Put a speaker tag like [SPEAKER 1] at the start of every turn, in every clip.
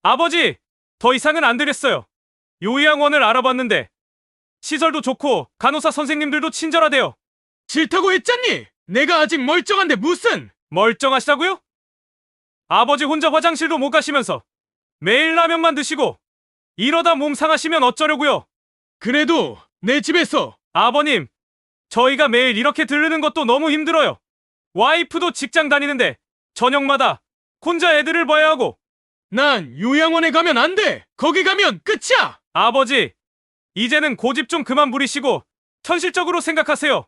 [SPEAKER 1] 아버지, 더 이상은 안 되겠어요. 요양원을 알아봤는데 시설도 좋고 간호사 선생님들도 친절하대요.
[SPEAKER 2] 싫다고 했잖니? 내가 아직 멀쩡한데 무슨?
[SPEAKER 1] 멀쩡하시다고요? 아버지 혼자 화장실도 못 가시면서 매일 라면만 드시고 이러다 몸 상하시면 어쩌려고요?
[SPEAKER 2] 그래도 내 집에서
[SPEAKER 1] 아버님, 저희가 매일 이렇게 들르는 것도 너무 힘들어요. 와이프도 직장 다니는데 저녁마다 혼자 애들을 봐야 하고.
[SPEAKER 2] 난 요양원에 가면 안 돼. 거기 가면 끝이야.
[SPEAKER 1] 아버지, 이제는 고집 좀 그만 부리시고 현실적으로 생각하세요.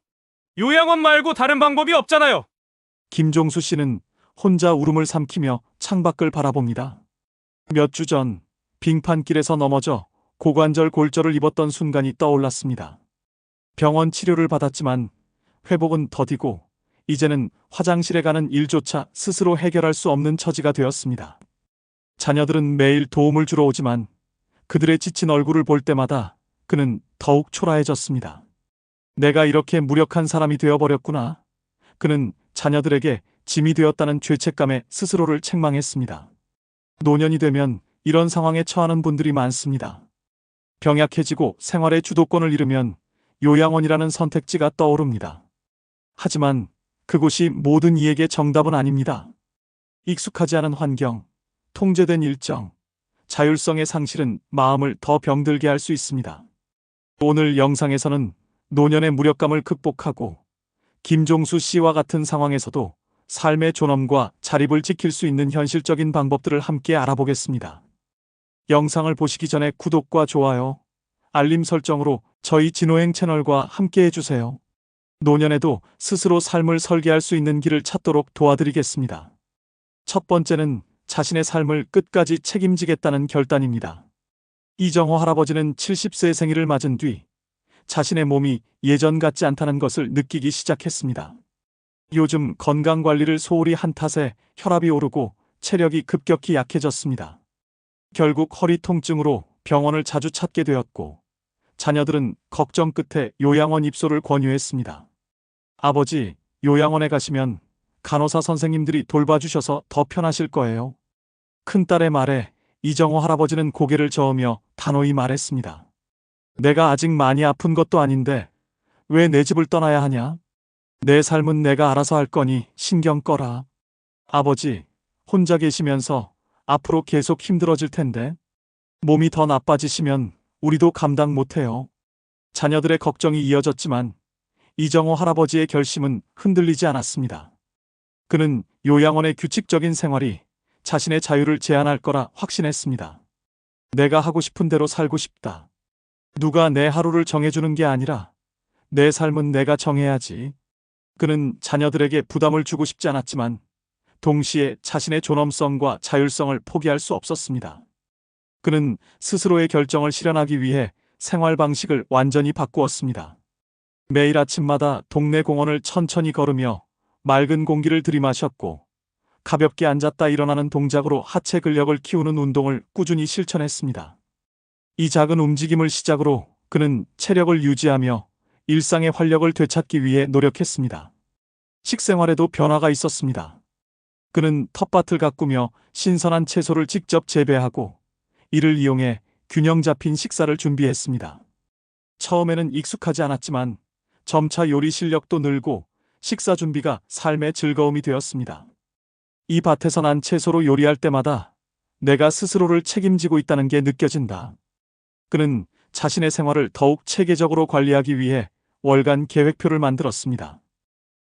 [SPEAKER 1] 요양원 말고 다른 방법이 없잖아요.
[SPEAKER 3] 김종수 씨는 혼자 울음을 삼키며 창밖을 바라봅니다. 몇 주 전 빙판길에서 넘어져 고관절 골절을 입었던 순간이 떠올랐습니다. 병원 치료를 받았지만 회복은 더디고 이제는 화장실에 가는 일조차 스스로 해결할 수 없는 처지가 되었습니다. 자녀들은 매일 도움을 주러 오지만 그들의 지친 얼굴을 볼 때마다 그는 더욱 초라해졌습니다. 내가 이렇게 무력한 사람이 되어버렸구나. 그는 자녀들에게 짐이 되었다는 죄책감에 스스로를 책망했습니다. 노년이 되면 이런 상황에 처하는 분들이 많습니다. 병약해지고 생활의 주도권을 잃으면 요양원이라는 선택지가 떠오릅니다. 하지만 그곳이 모든 이에게 정답은 아닙니다. 익숙하지 않은 환경, 통제된 일정, 자율성의 상실은 마음을 더 병들게 할 수 있습니다. 오늘 영상에서는 노년의 무력감을 극복하고 김종수 씨와 같은 상황에서도 삶의 존엄과 자립을 지킬 수 있는 현실적인 방법들을 함께 알아보겠습니다. 영상을 보시기 전에 구독과 좋아요, 알림 설정으로 저희 진호행 채널과 함께 해주세요. 노년에도 스스로 삶을 설계할 수 있는 길을 찾도록 도와드리겠습니다. 첫 번째는 자신의 삶을 끝까지 책임지겠다는 결단입니다. 이정호 할아버지는 70세 생일을 맞은 뒤 자신의 몸이 예전 같지 않다는 것을 느끼기 시작했습니다. 요즘 건강관리를 소홀히 한 탓에 혈압이 오르고 체력이 급격히 약해졌습니다. 결국 허리 통증으로 병원을 자주 찾게 되었고 자녀들은 걱정 끝에 요양원 입소를 권유했습니다. 아버지, 요양원에 가시면 간호사 선생님들이 돌봐주셔서 더 편하실 거예요. 큰딸의 말에 이정호 할아버지는 고개를 저으며 단호히 말했습니다. 내가 아직 많이 아픈 것도 아닌데 왜 내 집을 떠나야 하냐? 내 삶은 내가 알아서 할 거니 신경 꺼라. 아버지, 혼자 계시면서 앞으로 계속 힘들어질 텐데 몸이 더 나빠지시면 우리도 감당 못해요. 자녀들의 걱정이 이어졌지만 이정호 할아버지의 결심은 흔들리지 않았습니다. 그는 요양원의 규칙적인 생활이 자신의 자유를 제한할 거라 확신했습니다. 내가 하고 싶은 대로 살고 싶다. 누가 내 하루를 정해주는 게 아니라 내 삶은 내가 정해야지. 그는 자녀들에게 부담을 주고 싶지 않았지만 동시에 자신의 존엄성과 자율성을 포기할 수 없었습니다. 그는 스스로의 결정을 실현하기 위해 생활 방식을 완전히 바꾸었습니다. 매일 아침마다 동네 공원을 천천히 걸으며 맑은 공기를 들이마셨고 가볍게 앉았다 일어나는 동작으로 하체 근력을 키우는 운동을 꾸준히 실천했습니다. 이 작은 움직임을 시작으로 그는 체력을 유지하며 일상의 활력을 되찾기 위해 노력했습니다. 식생활에도 변화가 있었습니다. 그는 텃밭을 가꾸며 신선한 채소를 직접 재배하고 이를 이용해 균형 잡힌 식사를 준비했습니다. 처음에는 익숙하지 않았지만 점차 요리 실력도 늘고 식사 준비가 삶의 즐거움이 되었습니다. 이 밭에서 난 채소로 요리할 때마다 내가 스스로를 책임지고 있다는 게 느껴진다. 그는 자신의 생활을 더욱 체계적으로 관리하기 위해 월간 계획표를 만들었습니다.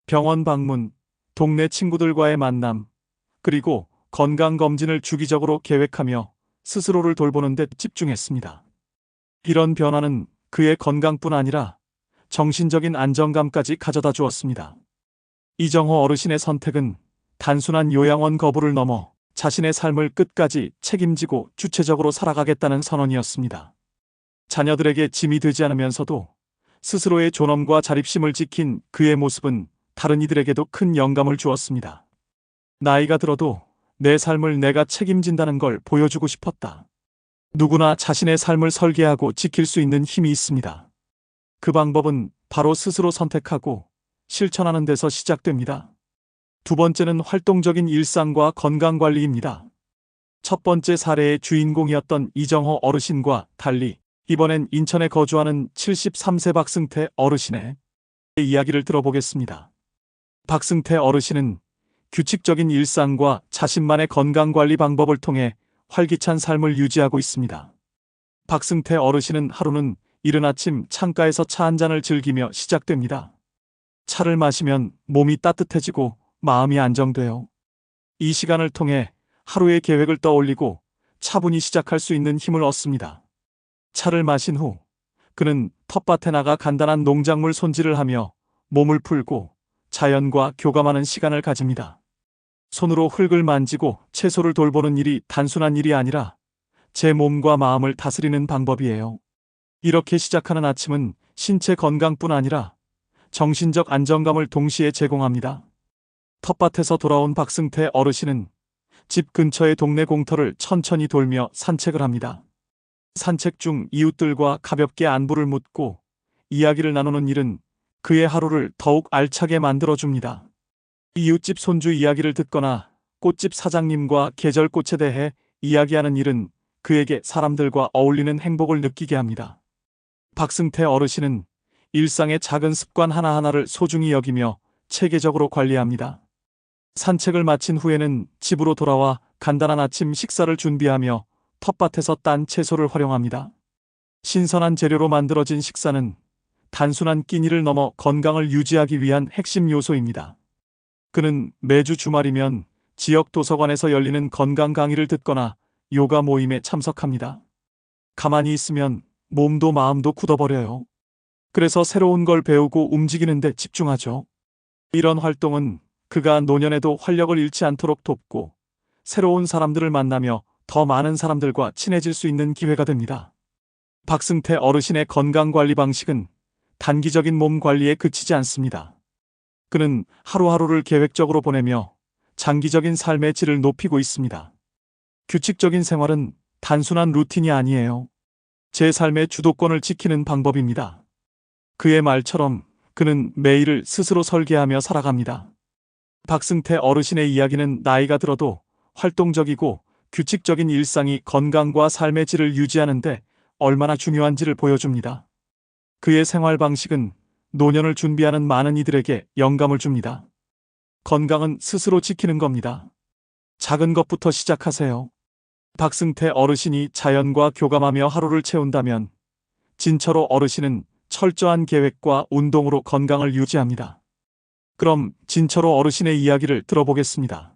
[SPEAKER 3] 병원 방문, 동네 친구들과의 만남, 그리고 건강검진을 주기적으로 계획하며 스스로를 돌보는 데 집중했습니다. 이런 변화는 그의 건강뿐 아니라 정신적인 안정감까지 가져다 주었습니다. 이정호 어르신의 선택은 단순한 요양원 거부를 넘어 자신의 삶을 끝까지 책임지고 주체적으로 살아가겠다는 선언이었습니다. 자녀들에게 짐이 되지 않으면서도 스스로의 존엄과 자립심을 지킨 그의 모습은 다른 이들에게도 큰 영감을 주었습니다. 나이가 들어도 내 삶을 내가 책임진다는 걸 보여주고 싶었다. 누구나 자신의 삶을 설계하고 지킬 수 있는 힘이 있습니다. 그 방법은 바로 스스로 선택하고 실천하는 데서 시작됩니다. 두 번째는 활동적인 일상과 건강관리입니다. 첫 번째 사례의 주인공이었던 이정호 어르신과 달리 이번엔 인천에 거주하는 73세 박승태 어르신의 이야기를 들어보겠습니다. 박승태 어르신은 규칙적인 일상과 자신만의 건강관리 방법을 통해 활기찬 삶을 유지하고 있습니다. 박승태 어르신은 하루는 이른 아침 창가에서 차 한 잔을 즐기며 시작됩니다. 차를 마시면 몸이 따뜻해지고 마음이 안정돼요. 이 시간을 통해 하루의 계획을 떠올리고 차분히 시작할 수 있는 힘을 얻습니다. 차를 마신 후 그는 텃밭에 나가 간단한 농작물 손질을 하며 몸을 풀고 자연과 교감하는 시간을 가집니다. 손으로 흙을 만지고 채소를 돌보는 일이 단순한 일이 아니라 제 몸과 마음을 다스리는 방법이에요. 이렇게 시작하는 아침은 신체 건강뿐 아니라 정신적 안정감을 동시에 제공합니다. 텃밭에서 돌아온 박승태 어르신은 집 근처의 동네 공터를 천천히 돌며 산책을 합니다. 산책 중 이웃들과 가볍게 안부를 묻고 이야기를 나누는 일은 그의 하루를 더욱 알차게 만들어줍니다. 이웃집 손주 이야기를 듣거나 꽃집 사장님과 계절꽃에 대해 이야기하는 일은 그에게 사람들과 어울리는 행복을 느끼게 합니다. 박승태 어르신은 일상의 작은 습관 하나하나를 소중히 여기며 체계적으로 관리합니다. 산책을 마친 후에는 집으로 돌아와 간단한 아침 식사를 준비하며 텃밭에서 딴 채소를 활용합니다. 신선한 재료로 만들어진 식사는 단순한 끼니를 넘어 건강을 유지하기 위한 핵심 요소입니다. 그는 매주 주말이면 지역 도서관에서 열리는 건강 강의를 듣거나 요가 모임에 참석합니다. 가만히 있으면 몸도 마음도 굳어버려요. 그래서 새로운 걸 배우고 움직이는 데 집중하죠. 이런 활동은 그가 노년에도 활력을 잃지 않도록 돕고 새로운 사람들을 만나며 더 많은 사람들과 친해질 수 있는 기회가 됩니다. 박승태 어르신의 건강관리 방식은 단기적인 몸 관리에 그치지 않습니다. 그는 하루하루를 계획적으로 보내며 장기적인 삶의 질을 높이고 있습니다. 규칙적인 생활은 단순한 루틴이 아니에요. 제 삶의 주도권을 지키는 방법입니다. 그의 말처럼 그는 매일을 스스로 설계하며 살아갑니다. 박승태 어르신의 이야기는 나이가 들어도 활동적이고 규칙적인 일상이 건강과 삶의 질을 유지하는데 얼마나 중요한지를 보여줍니다. 그의 생활 방식은 노년을 준비하는 많은 이들에게 영감을 줍니다. 건강은 스스로 지키는 겁니다. 작은 것부터 시작하세요. 박승태 어르신이 자연과 교감하며 하루를 채운다면 진철호 어르신은 철저한 계획과 운동으로 건강을 유지합니다. 그럼 진철호 어르신의 이야기를 들어보겠습니다.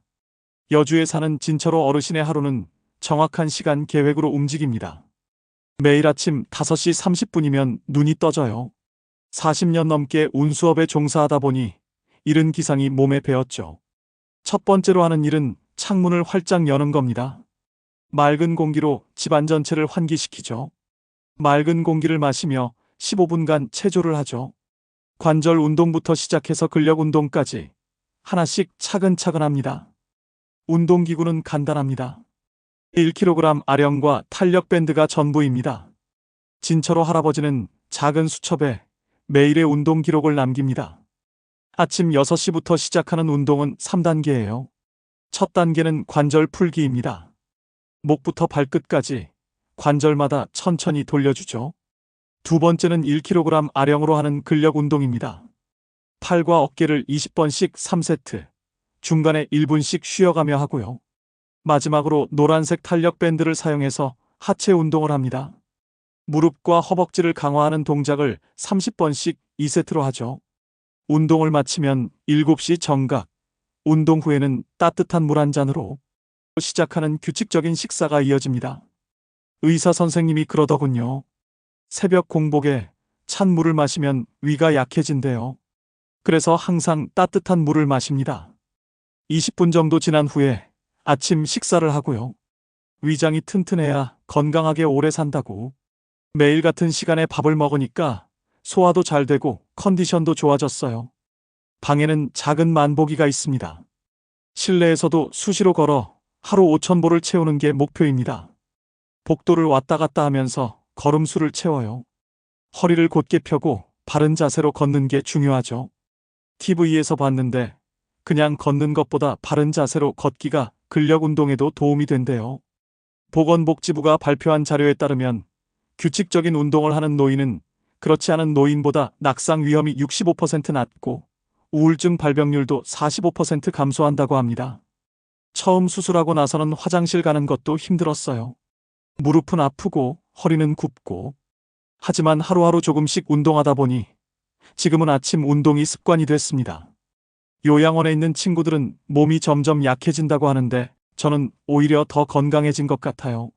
[SPEAKER 3] 여주에 사는 진철호 어르신의 하루는 정확한 시간 계획으로 움직입니다. 매일 아침 5시 30분이면 눈이 떠져요. 40년 넘게 운수업에 종사하다 보니 이른 기상이 몸에 배었죠. 첫 번째로 하는 일은 창문을 활짝 여는 겁니다. 맑은 공기로 집안 전체를 환기시키죠. 맑은 공기를 마시며 15분간 체조를 하죠. 관절 운동부터 시작해서 근력 운동까지 하나씩 차근차근 합니다. 운동기구는 간단합니다. 1kg 아령과 탄력 밴드가 전부입니다. 진철호 할아버지는 작은 수첩에 매일의 운동 기록을 남깁니다. 아침 6시부터 시작하는 운동은 3단계예요. 첫 단계는 관절 풀기입니다. 목부터 발끝까지 관절마다 천천히 돌려주죠. 두 번째는 1kg 아령으로 하는 근력 운동입니다. 팔과 어깨를 20번씩 3세트, 중간에 1분씩 쉬어가며 하고요. 마지막으로 노란색 탄력 밴드를 사용해서 하체 운동을 합니다. 무릎과 허벅지를 강화하는 동작을 30번씩 2세트로 하죠. 운동을 마치면 7시 정각, 운동 후에는 따뜻한 물 한 잔으로 시작하는 규칙적인 식사가 이어집니다. 의사 선생님이 그러더군요. 새벽 공복에 찬 물을 마시면 위가 약해진대요. 그래서 항상 따뜻한 물을 마십니다. 20분 정도 지난 후에 아침 식사를 하고요. 위장이 튼튼해야 건강하게 오래 산다고. 매일 같은 시간에 밥을 먹으니까 소화도 잘 되고 컨디션도 좋아졌어요. 방에는 작은 만보기가 있습니다. 실내에서도 수시로 걸어 하루 5,000보를 채우는 게 목표입니다. 복도를 왔다 갔다 하면서 걸음수를 채워요. 허리를 곧게 펴고 바른 자세로 걷는 게 중요하죠. TV에서 봤는데 그냥 걷는 것보다 바른 자세로 걷기가 근력 운동에도 도움이 된대요. 보건복지부가 발표한 자료에 따르면 규칙적인 운동을 하는 노인은 그렇지 않은 노인보다 낙상 위험이 65% 낮고 우울증 발병률도 45% 감소한다고 합니다. 처음 수술하고 나서는 화장실 가는 것도 힘들었어요. 무릎은 아프고 허리는 굽고. 하지만 하루하루 조금씩 운동하다 보니 지금은 아침 운동이 습관이 됐습니다. 요양원에 있는 친구들은 몸이 점점 약해진다고 하는데 저는 오히려 더 건강해진 것 같아요.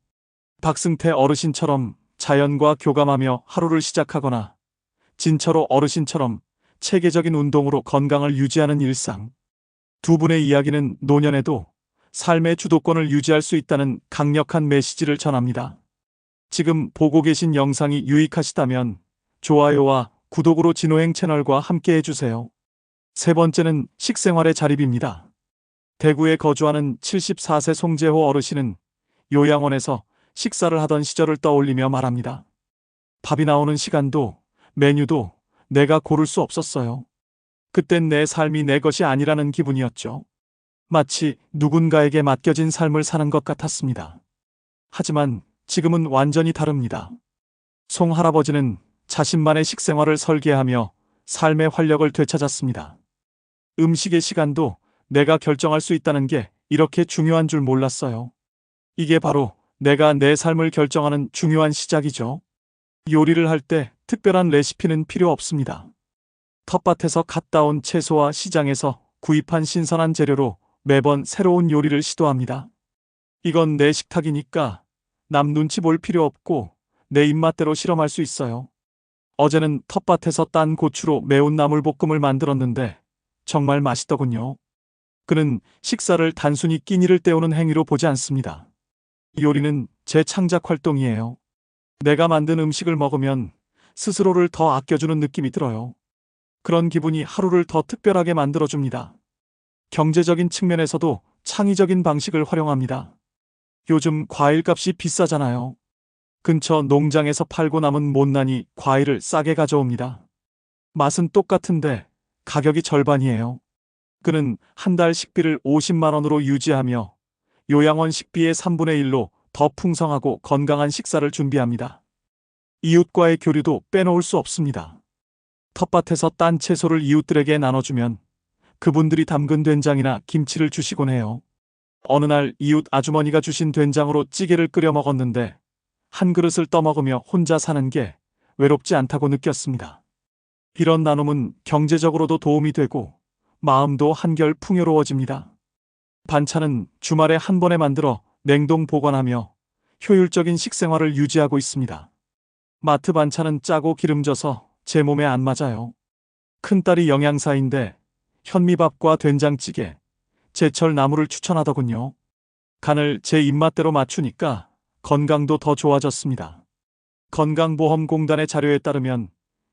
[SPEAKER 3] 박승태 어르신처럼 자연과 교감하며 하루를 시작하거나 진철호 어르신처럼 체계적인 운동으로 건강을 유지하는 일상. 두 분의 이야기는 노년에도 삶의 주도권을 유지할 수 있다는 강력한 메시지를 전합니다. 지금 보고 계신 영상이 유익하시다면 좋아요와 구독으로 진호행 채널과 함께 해주세요. 세 번째는 식생활의 자립입니다. 대구에 거주하는 74세 송재호 어르신은 요양원에서 식사를 하던 시절을 떠올리며 말합니다. 밥이 나오는 시간도 메뉴도 내가 고를 수 없었어요. 그땐 내 삶이 내 것이 아니라는 기분이었죠. 마치 누군가에게 맡겨진 삶을 사는 것 같았습니다. 하지만 지금은 완전히 다릅니다. 송 할아버지는 자신만의 식생활을 설계하며 삶의 활력을 되찾았습니다. 음식의 시간도 내가 결정할 수 있다는 게 이렇게 중요한 줄 몰랐어요. 이게 바로 내가 내 삶을 결정하는 중요한 시작이죠. 요리를 할 때 특별한 레시피는 필요 없습니다. 텃밭에서 갓 따온 채소와 시장에서 구입한 신선한 재료로 매번 새로운 요리를 시도합니다. 이건 내 식탁이니까 남 눈치 볼 필요 없고 내 입맛대로 실험할 수 있어요. 어제는 텃밭에서 딴 고추로 매운 나물볶음을 만들었는데 정말 맛있더군요. 그는 식사를 단순히 끼니를 때우는 행위로 보지 않습니다. 요리는 제 창작 활동이에요. 내가 만든 음식을 먹으면 스스로를 더 아껴주는 느낌이 들어요. 그런 기분이 하루를 더 특별하게 만들어줍니다. 경제적인 측면에서도 창의적인 방식을 활용합니다. 요즘 과일값이 비싸잖아요. 근처 농장에서 팔고 남은 못난이 과일을 싸게 가져옵니다. 맛은 똑같은데 가격이 절반이에요. 그는 한 달 식비를 50만 원으로 유지하며 요양원 식비의 3분의 1로 더 풍성하고 건강한 식사를 준비합니다. 이웃과의 교류도 빼놓을 수 없습니다. 텃밭에서 딴 채소를 이웃들에게 나눠주면 그분들이 담근 된장이나 김치를 주시곤 해요. 어느 날 이웃 아주머니가 주신 된장으로 찌개를 끓여 먹었는데 한 그릇을 떠먹으며 혼자 사는 게 외롭지 않다고 느꼈습니다. 이런 나눔은 경제적으로도 도움이 되고 마음도 한결 풍요로워집니다. 반찬은 주말에 한 번에 만들어 냉동 보관하며 효율적인 식생활을 유지하고 있습니다. 마트 반찬은 짜고 기름져서 제 몸에 안 맞아요. 큰딸이 영양사인데 현미밥과 된장찌개, 제철 나물을 추천하더군요. 간을 제 입맛대로 맞추니까 건강도 더 좋아졌습니다. 건강보험공단의 자료에 따르면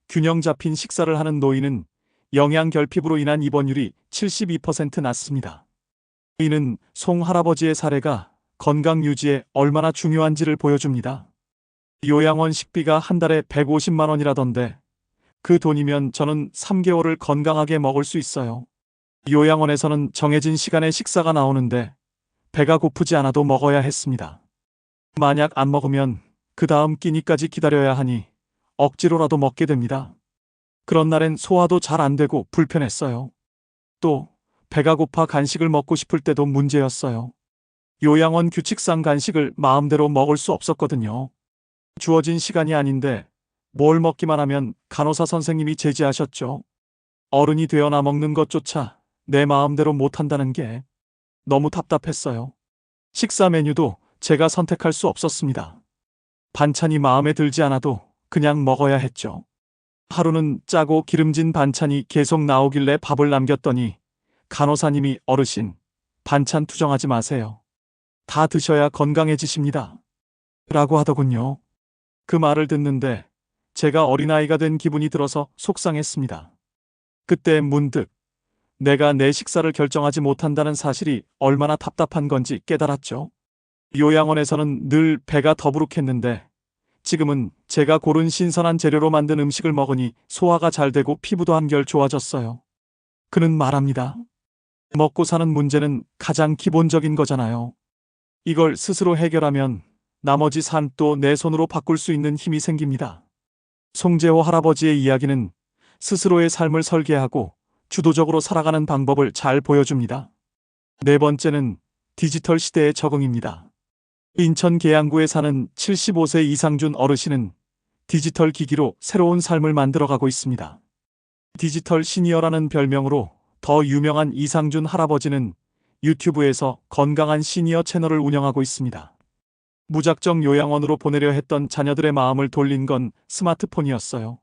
[SPEAKER 3] 균형 잡힌 식사를 하는 노인은 영양결핍으로 인한 입원율이 72% 낮습니다. 이는 송 할아버지의 사례가 건강 유지에 얼마나 중요한지를 보여줍니다. 요양원 식비가 한 달에 150만 원이라던데 그 돈이면 저는 3개월을 건강하게 먹을 수 있어요. 요양원에서는 정해진 시간에 식사가 나오는데 배가 고프지 않아도 먹어야 했습니다. 만약 안 먹으면 그 다음 끼니까지 기다려야 하니 억지로라도 먹게 됩니다. 그런 날엔 소화도 잘 안 되고 불편했어요. 또 배가 고파 간식을 먹고 싶을 때도 문제였어요. 요양원 규칙상 간식을 마음대로 먹을 수 없었거든요. 주어진 시간이 아닌데 뭘 먹기만 하면 간호사 선생님이 제지하셨죠. 어른이 되어나 먹는 것조차 내 마음대로 못한다는 게 너무 답답했어요. 식사 메뉴도 제가 선택할 수 없었습니다. 반찬이 마음에 들지 않아도 그냥 먹어야 했죠. 하루는 짜고 기름진 반찬이 계속 나오길래 밥을 남겼더니 간호사님이 어르신, 반찬 투정하지 마세요. 다 드셔야 건강해지십니다. 라고 하더군요. 그 말을 듣는데 제가 어린아이가 된 기분이 들어서 속상했습니다. 그때 문득 내가 내 식사를 결정하지 못한다는 사실이 얼마나 답답한 건지 깨달았죠. 요양원에서는 늘 배가 더부룩했는데 지금은 제가 고른 신선한 재료로 만든 음식을 먹으니 소화가 잘 되고 피부도 한결 좋아졌어요. 그는 말합니다. 먹고 사는 문제는 가장 기본적인 거잖아요. 이걸 스스로 해결하면 나머지 삶도 내 손으로 바꿀 수 있는 힘이 생깁니다. 송재호 할아버지의 이야기는 스스로의 삶을 설계하고 주도적으로 살아가는 방법을 잘 보여줍니다. 네 번째는 디지털 시대의 적응입니다. 인천 계양구에 사는 75세 이상준 어르신은 디지털 기기로 새로운 삶을 만들어가고 있습니다. 디지털 시니어라는 별명으로 더 유명한 이상준 할아버지는 유튜브에서 건강한 시니어 채널을 운영하고 있습니다. 무작정 요양원으로 보내려 했던 자녀들의 마음을 돌린 건 스마트폰이었어요.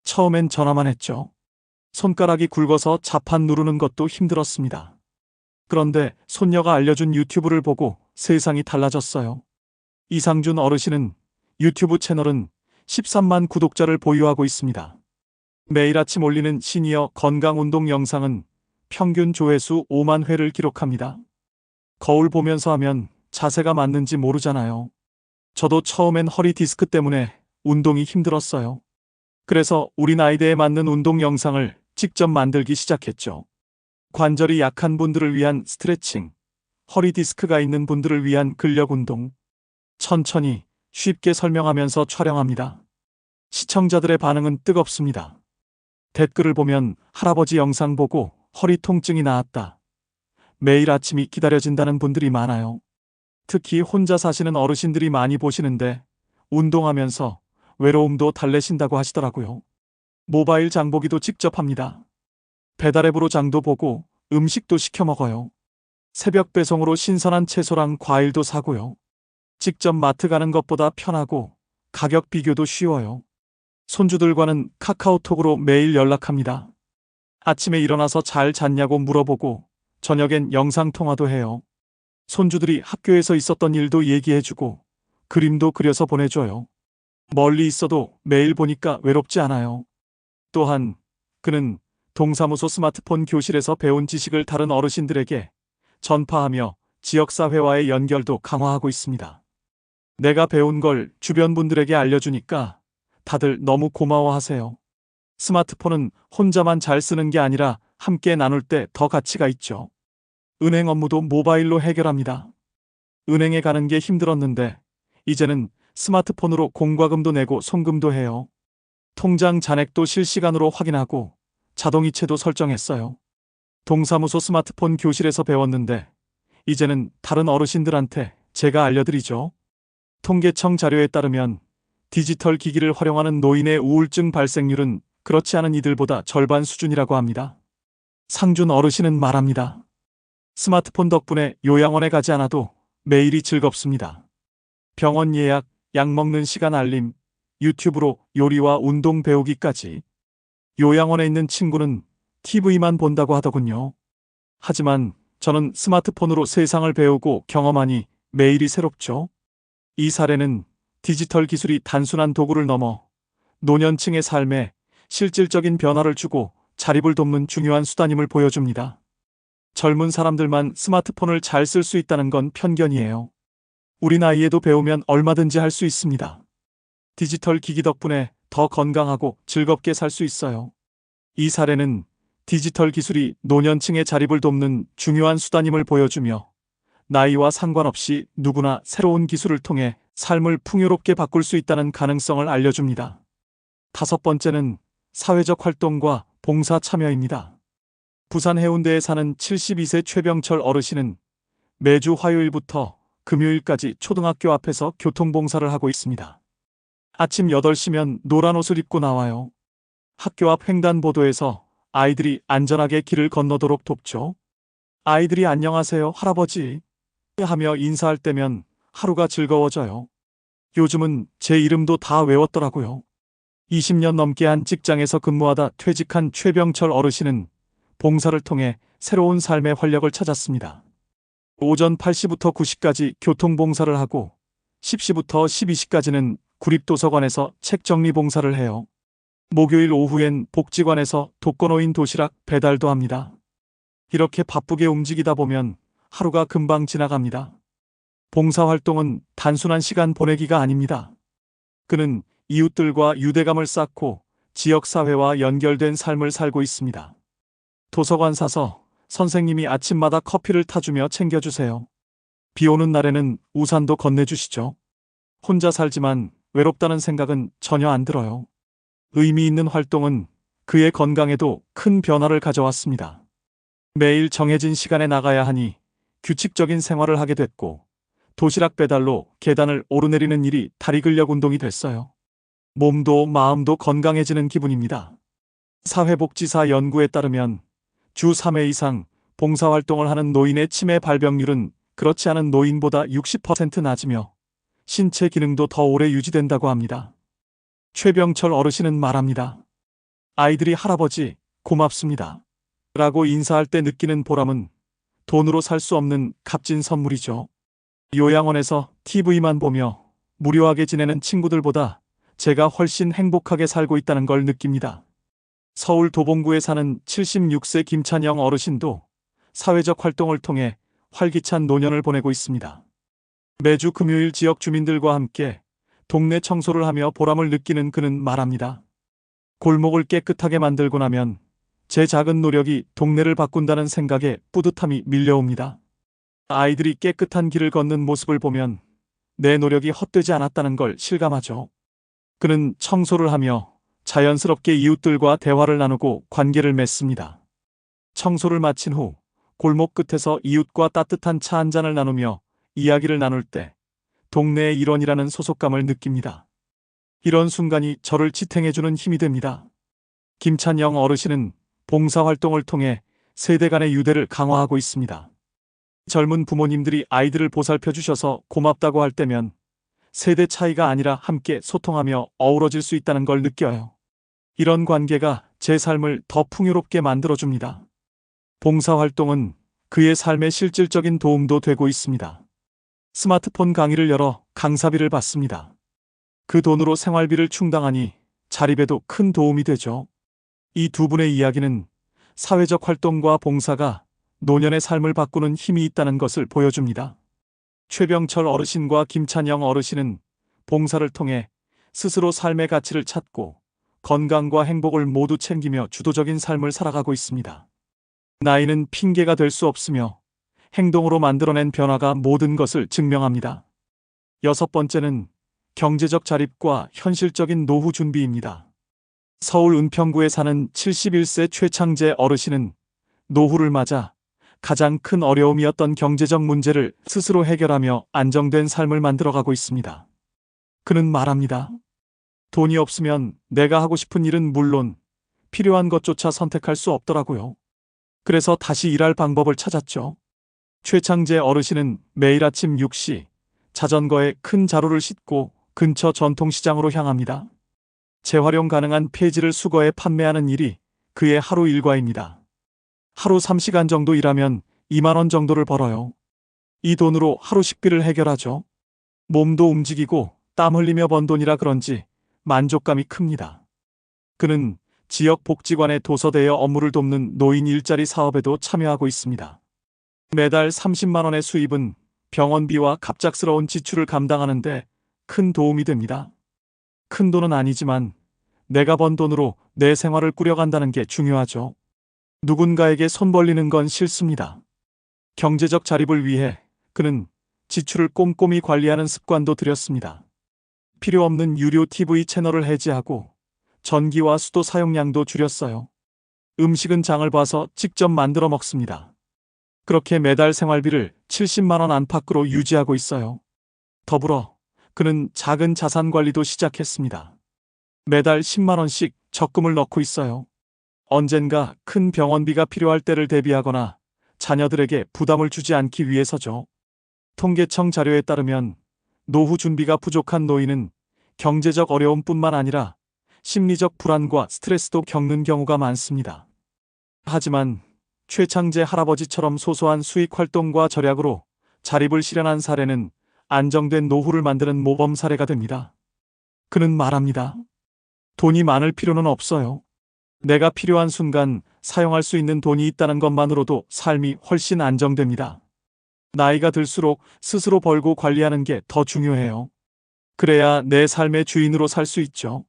[SPEAKER 3] 처음엔 전화만 했죠. 손가락이 굵어서 자판 누르는 것도 힘들었습니다. 그런데 손녀가 알려준 유튜브를 보고 세상이 달라졌어요. 이상준 어르신은 유튜브 채널은 13만 구독자를 보유하고 있습니다. 매일 아침 올리는 시니어 건강 운동 영상은 평균 조회수 5만 회를 기록합니다. 거울 보면서 하면 자세가 맞는지 모르잖아요. 저도 처음엔 허리 디스크 때문에 운동이 힘들었어요. 그래서 우리 나이대에 맞는 운동 영상을 직접 만들기 시작했죠. 관절이 약한 분들을 위한 스트레칭, 허리 디스크가 있는 분들을 위한 근력 운동, 천천히 쉽게 설명하면서 촬영합니다. 시청자들의 반응은 뜨겁습니다. 댓글을 보면 할아버지 영상 보고 허리 통증이 나았다. 매일 아침이 기다려진다는 분들이 많아요. 특히 혼자 사시는 어르신들이 많이 보시는데 운동하면서 외로움도 달래신다고 하시더라고요. 모바일 장보기도 직접 합니다. 배달앱으로 장도 보고 음식도 시켜 먹어요. 새벽 배송으로 신선한 채소랑 과일도 사고요. 직접 마트 가는 것보다 편하고 가격 비교도 쉬워요. 손주들과는 카카오톡으로 매일 연락합니다. 아침에 일어나서 잘 잤냐고 물어보고 저녁엔 영상통화도 해요. 손주들이 학교에서 있었던 일도 얘기해주고 그림도 그려서 보내줘요. 멀리 있어도 매일 보니까 외롭지 않아요. 또한 그는 동사무소 스마트폰 교실에서 배운 지식을 다른 어르신들에게 전파하며 지역사회와의 연결도 강화하고 있습니다. 내가 배운 걸 주변 분들에게 알려주니까 다들 너무 고마워하세요. 스마트폰은 혼자만 잘 쓰는 게 아니라 함께 나눌 때 더 가치가 있죠. 은행 업무도 모바일로 해결합니다. 은행에 가는 게 힘들었는데 이제는 스마트폰으로 공과금도 내고 송금도 해요. 통장 잔액도 실시간으로 확인하고 자동이체도 설정했어요. 동사무소 스마트폰 교실에서 배웠는데 이제는 다른 어르신들한테 제가 알려드리죠. 통계청 자료에 따르면 디지털 기기를 활용하는 노인의 우울증 발생률은 그렇지 않은 이들보다 절반 수준이라고 합니다. 상준 어르신은 말합니다. 스마트폰 덕분에 요양원에 가지 않아도 매일이 즐겁습니다. 병원 예약, 약 먹는 시간 알림, 유튜브로 요리와 운동 배우기까지. 요양원에 있는 친구는 TV만 본다고 하더군요. 하지만 저는 스마트폰으로 세상을 배우고 경험하니 매일이 새롭죠. 이 사례는 디지털 기술이 단순한 도구를 넘어 노년층의 삶에 실질적인 변화를 주고 자립을 돕는 중요한 수단임을 보여줍니다. 젊은 사람들만 스마트폰을 잘 쓸 수 있다는 건 편견이에요. 우리 나이에도 배우면 얼마든지 할 수 있습니다. 디지털 기기 덕분에 더 건강하고 즐겁게 살 수 있어요. 이 사례는 디지털 기술이 노년층의 자립을 돕는 중요한 수단임을 보여주며 나이와 상관없이 누구나 새로운 기술을 통해 삶을 풍요롭게 바꿀 수 있다는 가능성을 알려줍니다. 다섯 번째는 사회적 활동과 봉사 참여입니다. 부산 해운대에 사는 72세 최병철 어르신은 매주 화요일부터 금요일까지 초등학교 앞에서 교통봉사를 하고 있습니다. 아침 8시면 노란 옷을 입고 나와요. 학교 앞 횡단보도에서 아이들이 안전하게 길을 건너도록 돕죠. 아이들이 안녕하세요, 할아버지 하며 인사할 때면 하루가 즐거워져요. 요즘은 제 이름도 다 외웠더라고요. 20년 넘게 한 직장에서 근무하다 퇴직한 최병철 어르신은 봉사를 통해 새로운 삶의 활력을 찾았습니다. 오전 8시부터 9시까지 교통봉사를 하고 10시부터 12시까지는 구립도서관에서 책 정리 봉사를 해요. 목요일 오후엔 복지관에서 독거노인 도시락 배달도 합니다. 이렇게 바쁘게 움직이다 보면 하루가 금방 지나갑니다. 봉사활동은 단순한 시간 보내기가 아닙니다. 그는 이웃들과 유대감을 쌓고 지역사회와 연결된 삶을 살고 있습니다. 도서관 사서 선생님이 아침마다 커피를 타주며 챙겨주세요. 비 오는 날에는 우산도 건네주시죠. 혼자 살지만 외롭다는 생각은 전혀 안 들어요. 의미 있는 활동은 그의 건강에도 큰 변화를 가져왔습니다. 매일 정해진 시간에 나가야 하니 규칙적인 생활을 하게 됐고, 도시락 배달로 계단을 오르내리는 일이 다리 근력 운동이 됐어요. 몸도 마음도 건강해지는 기분입니다. 사회복지사 연구에 따르면 주 3회 이상 봉사활동을 하는 노인의 치매 발병률은 그렇지 않은 노인보다 60% 낮으며 신체 기능도 더 오래 유지된다고 합니다. 최병철 어르신은 말합니다. 아이들이 할아버지 고맙습니다 라고 인사할 때 느끼는 보람은 돈으로 살 수 없는 값진 선물이죠. 요양원에서 TV만 보며 무료하게 지내는 친구들보다 제가 훨씬 행복하게 살고 있다는 걸 느낍니다. 서울 도봉구에 사는 76세 김찬영 어르신도 사회적 활동을 통해 활기찬 노년을 보내고 있습니다. 매주 금요일 지역 주민들과 함께 동네 청소를 하며 보람을 느끼는 그는 말합니다. 골목을 깨끗하게 만들고 나면 제 작은 노력이 동네를 바꾼다는 생각에 뿌듯함이 밀려옵니다. 아이들이 깨끗한 길을 걷는 모습을 보면 내 노력이 헛되지 않았다는 걸 실감하죠. 그는 청소를 하며 자연스럽게 이웃들과 대화를 나누고 관계를 맺습니다. 청소를 마친 후 골목 끝에서 이웃과 따뜻한 차 한 잔을 나누며 이야기를 나눌 때 동네의 일원이라는 소속감을 느낍니다. 이런 순간이 저를 지탱해주는 힘이 됩니다. 김찬영 어르신은 봉사활동을 통해 세대 간의 유대를 강화하고 있습니다. 젊은 부모님들이 아이들을 보살펴 주셔서 고맙다고 할 때면 세대 차이가 아니라 함께 소통하며 어우러질 수 있다는 걸 느껴요. 이런 관계가 제 삶을 더 풍요롭게 만들어줍니다. 봉사활동은 그의 삶에 실질적인 도움도 되고 있습니다. 스마트폰 강의를 열어 강사비를 받습니다. 그 돈으로 생활비를 충당하니 자립에도 큰 도움이 되죠. 이 두 분의 이야기는 사회적 활동과 봉사가 노년의 삶을 바꾸는 힘이 있다는 것을 보여줍니다. 최병철 어르신과 김찬영 어르신은 봉사를 통해 스스로 삶의 가치를 찾고 건강과 행복을 모두 챙기며 주도적인 삶을 살아가고 있습니다. 나이는 핑계가 될 수 없으며 행동으로 만들어낸 변화가 모든 것을 증명합니다. 6번째는 경제적 자립과 현실적인 노후 준비입니다. 서울 은평구에 사는 71세 최창재 어르신은 노후를 맞아 가장 큰 어려움이었던 경제적 문제를 스스로 해결하며 안정된 삶을 만들어가고 있습니다. 그는 말합니다. 돈이 없으면 내가 하고 싶은 일은 물론 필요한 것조차 선택할 수 없더라고요. 그래서 다시 일할 방법을 찾았죠. 최창재 어르신은 매일 아침 6시 자전거에 큰 자루를 싣고 근처 전통시장으로 향합니다. 재활용 가능한 폐지를 수거해 판매하는 일이 그의 하루 일과입니다. 하루 3시간 정도 일하면 2만 원 정도를 벌어요. 이 돈으로 하루 식비를 해결하죠. 몸도 움직이고 땀 흘리며 번 돈이라 그런지 만족감이 큽니다. 그는 지역 복지관에 도서되어 업무를 돕는 노인 일자리 사업에도 참여하고 있습니다. 매달 30만 원의 수입은 병원비와 갑작스러운 지출을 감당하는데 큰 도움이 됩니다. 큰 돈은 아니지만 내가 번 돈으로 내 생활을 꾸려간다는 게 중요하죠. 누군가에게 손 벌리는 건 싫습니다. 경제적 자립을 위해 그는 지출을 꼼꼼히 관리하는 습관도 들였습니다. 필요 없는 유료 TV 채널을 해지하고 전기와 수도 사용량도 줄였어요. 음식은 장을 봐서 직접 만들어 먹습니다. 그렇게 매달 생활비를 70만 원 안팎으로 유지하고 있어요. 더불어 그는 작은 자산 관리도 시작했습니다. 매달 10만 원씩 적금을 넣고 있어요. 언젠가 큰 병원비가 필요할 때를 대비하거나 자녀들에게 부담을 주지 않기 위해서죠. 통계청 자료에 따르면 노후 준비가 부족한 노인은 경제적 어려움뿐만 아니라 심리적 불안과 스트레스도 겪는 경우가 많습니다. 하지만 최창재 할아버지처럼 소소한 수익 활동과 절약으로 자립을 실현한 사례는 안정된 노후를 만드는 모범 사례가 됩니다. 그는 말합니다. 돈이 많을 필요는 없어요. 내가 필요한 순간 사용할 수 있는 돈이 있다는 것만으로도 삶이 훨씬 안정됩니다. 나이가 들수록 스스로 벌고 관리하는 게 더 중요해요. 그래야 내 삶의 주인으로 살 수 있죠.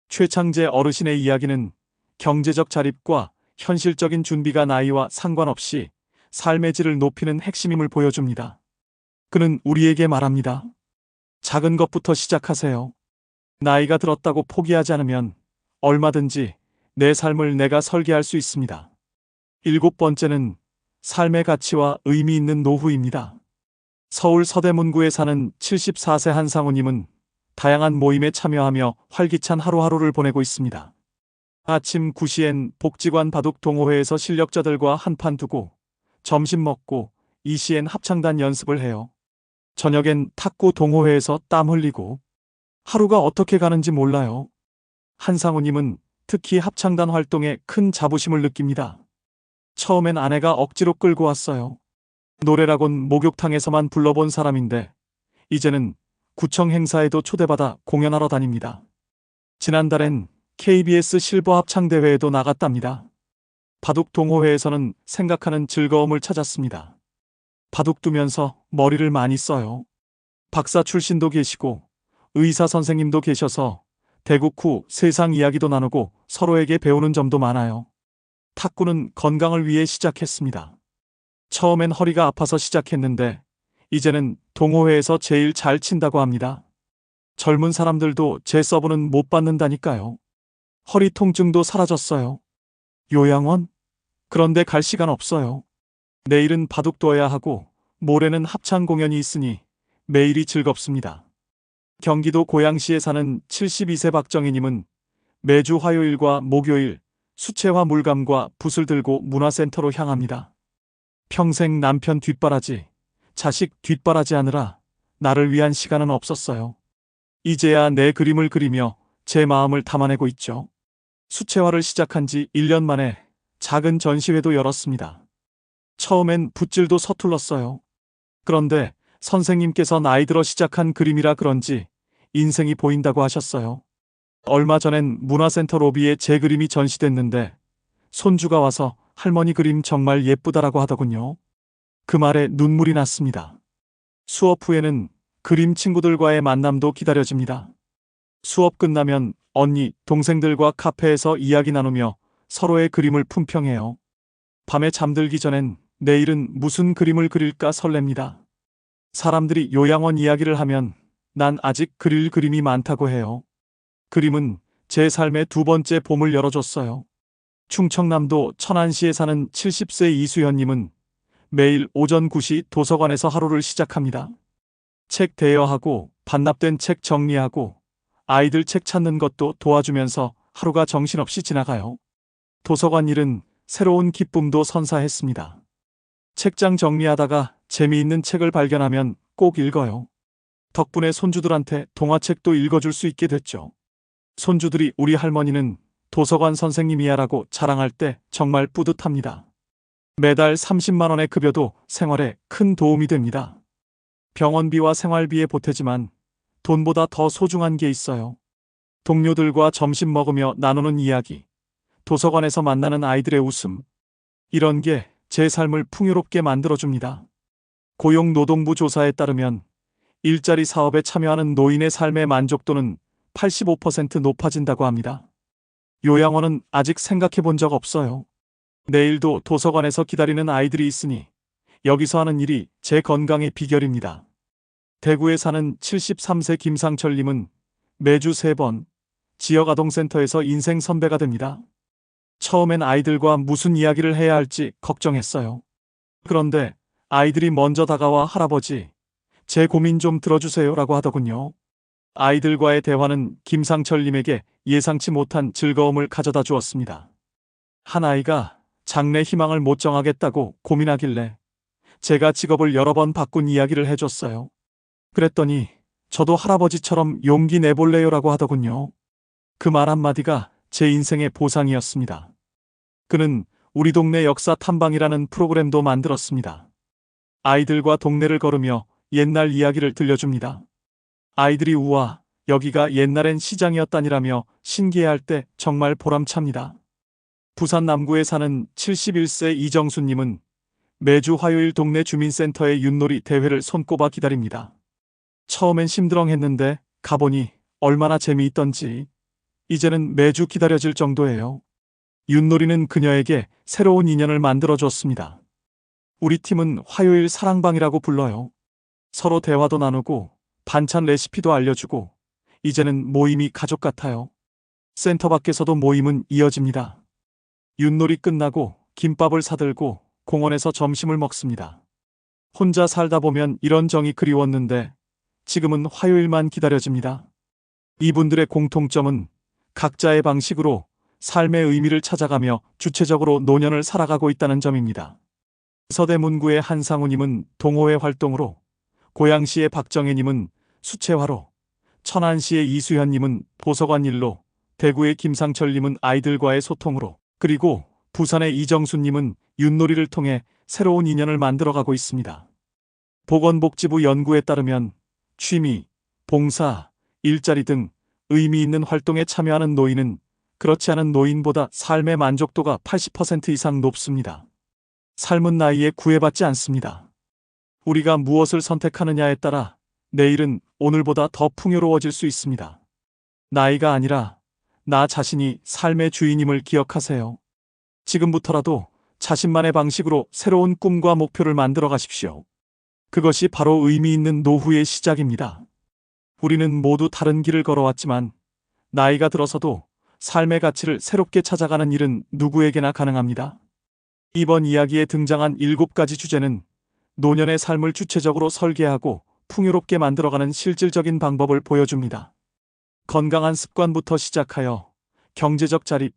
[SPEAKER 3] 최창재 어르신의 이야기는 경제적 자립과 현실적인 준비가 나이와 상관없이 삶의 질을 높이는 핵심임을 보여줍니다. 그는 우리에게 말합니다. 작은 것부터 시작하세요. 나이가 들었다고 포기하지 않으면 얼마든지 내 삶을 내가 설계할 수 있습니다. 7번째는 삶의 가치와 의미 있는 노후입니다. 서울 서대문구에 사는 74세 한상우님은 다양한 모임에 참여하며 활기찬 하루하루를 보내고 있습니다. 아침 9시엔 복지관 바둑 동호회에서 실력자들과 한판 두고, 점심 먹고 2시엔 합창단 연습을 해요. 저녁엔 탁구 동호회에서 땀 흘리고, 하루가 어떻게 가는지 몰라요. 한상우님은 특히 합창단 활동에 큰 자부심을 느낍니다. 처음엔 아내가 억지로 끌고 왔어요. 노래라곤 목욕탕에서만 불러본 사람인데 이제는 구청 행사에도 초대받아 공연하러 다닙니다. 지난달엔 KBS 실버 합창대회에도 나갔답니다. 바둑 동호회에서는 생각하는 즐거움을 찾았습니다. 바둑 두면서 머리를 많이 써요. 박사 출신도 계시고 의사 선생님도 계셔서 대국 후 세상 이야기도 나누고 서로에게 배우는 점도 많아요. 탁구는 건강을 위해 시작했습니다. 처음엔 허리가 아파서 시작했는데 이제는 동호회에서 제일 잘 친다고 합니다. 젊은 사람들도 제 서브는 못 받는다니까요. 허리 통증도 사라졌어요. 요양원? 그런데 갈 시간 없어요. 내일은 바둑 둬야 하고 모레는 합창 공연이 있으니 매일이 즐겁습니다. 경기도 고양시에 사는 72세 박정희님은 매주 화요일과 목요일 수채화 물감과 붓을 들고 문화센터로 향합니다. 평생 남편 뒷바라지, 자식 뒷바라지 하느라 나를 위한 시간은 없었어요. 이제야 내 그림을 그리며 제 마음을 담아내고 있죠. 수채화를 시작한 지 1년 만에 작은 전시회도 열었습니다. 처음엔 붓질도 서툴렀어요. 그런데 선생님께서 나이 들어 시작한 그림이라 그런지 인생이 보인다고 하셨어요. 얼마 전엔 문화센터 로비에 제 그림이 전시됐는데 손주가 와서 할머니 그림 정말 예쁘다라고 하더군요. 그 말에 눈물이 났습니다. 수업 후에는 그림 친구들과의 만남도 기다려집니다. 수업 끝나면 언니, 동생들과 카페에서 이야기 나누며 서로의 그림을 품평해요. 밤에 잠들기 전엔 내일은 무슨 그림을 그릴까 설렙니다. 사람들이 요양원 이야기를 하면 난 아직 그릴 그림이 많다고 해요. 그림은 제 삶의 두 번째 봄을 열어줬어요. 충청남도 천안시에 사는 70세 이수현님은 매일 오전 9시 도서관에서 하루를 시작합니다. 책 대여하고 반납된 책 정리하고 아이들 책 찾는 것도 도와주면서 하루가 정신없이 지나가요. 도서관 일은 새로운 기쁨도 선사했습니다. 책장 정리하다가 재미있는 책을 발견하면 꼭 읽어요. 덕분에 손주들한테 동화책도 읽어줄 수 있게 됐죠. 손주들이 우리 할머니는 도서관 선생님이야라고 자랑할 때 정말 뿌듯합니다. 매달 30만 원의 급여도 생활에 큰 도움이 됩니다. 병원비와 생활비에 보태지만 돈보다 더 소중한 게 있어요. 동료들과 점심 먹으며 나누는 이야기, 도서관에서 만나는 아이들의 웃음, 이런 게 제 삶을 풍요롭게 만들어줍니다. 고용노동부 조사에 따르면 일자리 사업에 참여하는 노인의 삶의 만족도는 85% 높아진다고 합니다. 요양원은 아직 생각해 본 적 없어요. 내일도 도서관에서 기다리는 아이들이 있으니 여기서 하는 일이 제 건강의 비결입니다. 대구에 사는 73세 김상철님은 매주 3번 지역아동센터에서 인생 선배가 됩니다. 처음엔 아이들과 무슨 이야기를 해야 할지 걱정했어요. 그런데 아이들이 먼저 다가와 할아버지, 제 고민 좀 들어주세요라고 하더군요. 아이들과의 대화는 김상철님에게 예상치 못한 즐거움을 가져다 주었습니다. 한 아이가 장래 희망을 못 정하겠다고 고민하길래 제가 직업을 여러 번 바꾼 이야기를 해줬어요. 그랬더니 저도 할아버지처럼 용기 내볼래요라고 하더군요. 그 말 한마디가 제 인생의 보상이었습니다. 그는 우리 동네 역사 탐방이라는 프로그램도 만들었습니다. 아이들과 동네를 걸으며 옛날 이야기를 들려줍니다. 아이들이 우와, 여기가 옛날엔 시장이었다니라며 신기해할 때 정말 보람찹니다. 부산 남구에 사는 71세 이정수님은 매주 화요일 동네 주민센터의 윷놀이 대회를 손꼽아 기다립니다. 처음엔 심드렁했는데 가보니 얼마나 재미있던지 이제는 매주 기다려질 정도예요. 윷놀이는 그녀에게 새로운 인연을 만들어줬습니다. 우리 팀은 화요일 사랑방이라고 불러요. 서로 대화도 나누고 반찬 레시피도 알려주고 이제는 모임이 가족 같아요. 센터 밖에서도 모임은 이어집니다. 윷놀이 끝나고 김밥을 사들고 공원에서 점심을 먹습니다. 혼자 살다 보면 이런 정이 그리웠는데 지금은 화요일만 기다려집니다. 이분들의 공통점은 각자의 방식으로 삶의 의미를 찾아가며 주체적으로 노년을 살아가고 있다는 점입니다. 서대문구의 한상우님은 동호회 활동으로, 고양시의 박정혜님은 수채화로, 천안시의 이수현님은 도서관 일로, 대구의 김상철님은 아이들과의 소통으로, 그리고 부산의 이정수님은 윷놀이를 통해 새로운 인연을 만들어가고 있습니다. 보건복지부 연구에 따르면 취미, 봉사, 일자리 등 의미 있는 활동에 참여하는 노인은 그렇지 않은 노인보다 삶의 만족도가 80% 이상 높습니다. 삶은 나이에 구애받지 않습니다. 우리가 무엇을 선택하느냐에 따라 내일은 오늘보다 더 풍요로워질 수 있습니다. 나이가 아니라 나 자신이 삶의 주인임을 기억하세요. 지금부터라도 자신만의 방식으로 새로운 꿈과 목표를 만들어 가십시오. 그것이 바로 의미 있는 노후의 시작입니다. 우리는 모두 다른 길을 걸어왔지만 나이가 들어서도 삶의 가치를 새롭게 찾아가는 일은 누구에게나 가능합니다. 이번 이야기에 등장한 7가지 주제는 노년의 삶을 주체적으로 설계하고 풍요롭게 만들어가는 실질적인 방법을 보여줍니다. 건강한 습관부터 시작하여 경제적 자립,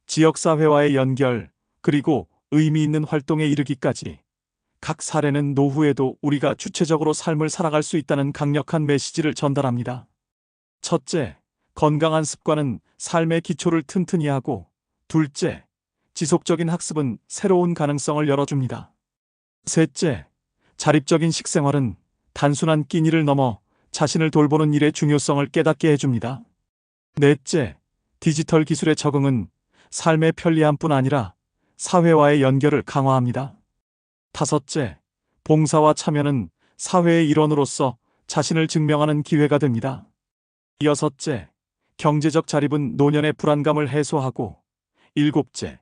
[SPEAKER 3] 지역사회와의 연결, 그리고 의미 있는 활동에 이르기까지 각 사례는 노후에도 우리가 주체적으로 삶을 살아갈 수 있다는 강력한 메시지를 전달합니다. 첫째, 건강한 습관은 삶의 기초를 튼튼히 하고, 둘째, 지속적인 학습은 새로운 가능성을 열어줍니다. 셋째, 자립적인 식생활은 단순한 끼니를 넘어 자신을 돌보는 일의 중요성을 깨닫게 해줍니다. 넷째, 디지털 기술의 적응은 삶의 편리함뿐 아니라 사회와의 연결을 강화합니다. 다섯째, 봉사와 참여는 사회의 일원으로서 자신을 증명하는 기회가 됩니다. 여섯째, 경제적 자립은 노년의 불안감을 해소하고, 일곱째,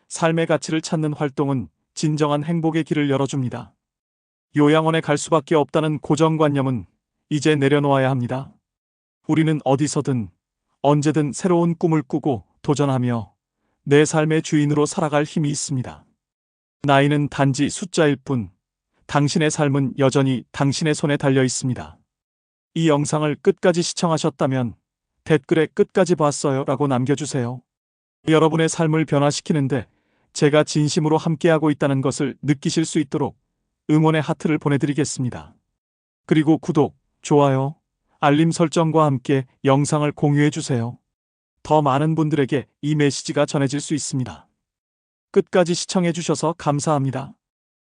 [SPEAKER 3] 삶의 가치를 찾는 활동은 진정한 행복의 길을 열어줍니다. 요양원에 갈 수밖에 없다는 고정관념은 이제 내려놓아야 합니다. 우리는 어디서든 언제든 새로운 꿈을 꾸고 도전하며 내 삶의 주인으로 살아갈 힘이 있습니다. 나이는 단지 숫자일 뿐, 당신의 삶은 여전히 당신의 손에 달려 있습니다. 이 영상을 끝까지 시청하셨다면 댓글에 끝까지 봤어요 라고 남겨주세요. 여러분의 삶을 변화시키는데 제가 진심으로 함께하고 있다는 것을 느끼실 수 있도록 응원의 하트를 보내드리겠습니다. 그리고 구독, 좋아요, 알림 설정과 함께 영상을 공유해주세요. 더 많은 분들에게 이 메시지가 전해질 수 있습니다. 끝까지 시청해주셔서 감사합니다.